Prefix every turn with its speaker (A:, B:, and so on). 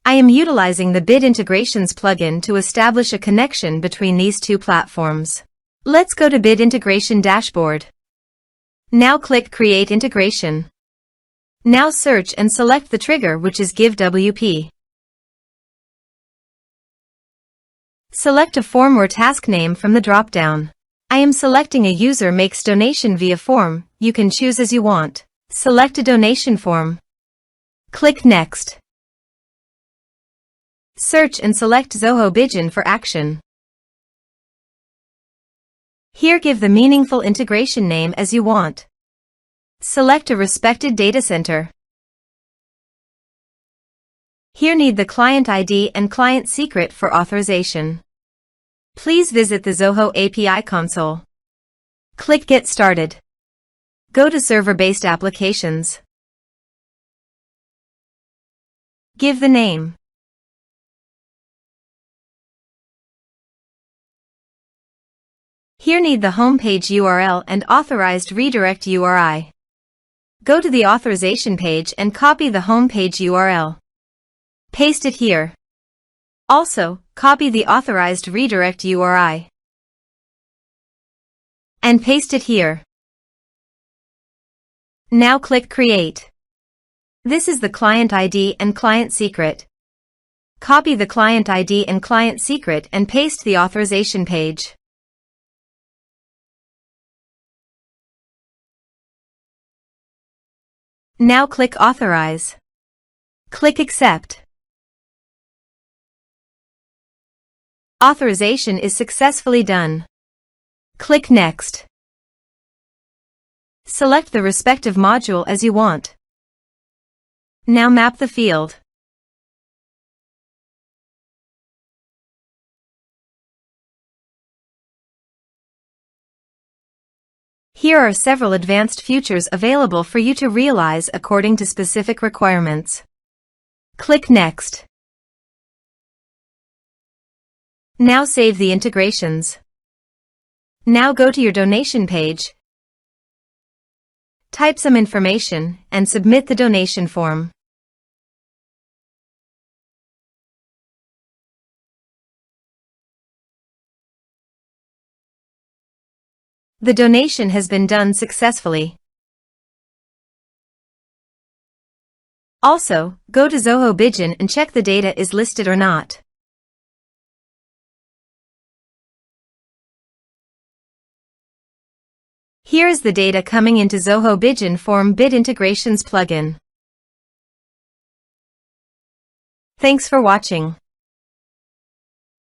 A: I am utilizing the Bit Integrations plugin to establish a connection between these two platforms. Let's go to Bit Integration Dashboard. Now click Create Integration. Now search and select the trigger, which is GiveWP. Select a form or task name from the drop-down. I am selecting a user makes donation via form. You can choose as you want. Select a donation form. Click Next. Search and select Zoho Bigin for action. Here give the meaningful integration name as you want. Select a respected data center. Here need the client ID and client secret for authorization. Please visit the Zoho API console. Click Get Started. Go to Server-Based Applications. Give the name. Here need the homepage URL and authorized redirect URI. Go to the authorization page and copy the homepage URL. Paste it here. Also, copy the authorized redirect URI. And paste it here. Now click Create. This is the client ID and client secret. Copy the client ID and client secret and paste the authorization page. Now click Authorize. Click Accept. Authorization is successfully done. Click Next. Select the respective module as you want. Now map the field. Here are several advanced features available for you to realize according to specific requirements. Click Next. Now save the integrations. Now go to your donation page, type some information, and submit the donation form. The donation has been done successfully. Also, go to Zoho Bigin and check the data is listed or not. Here is the data coming into Zoho Bigin from Bit Integrations plugin. Thanks for watching.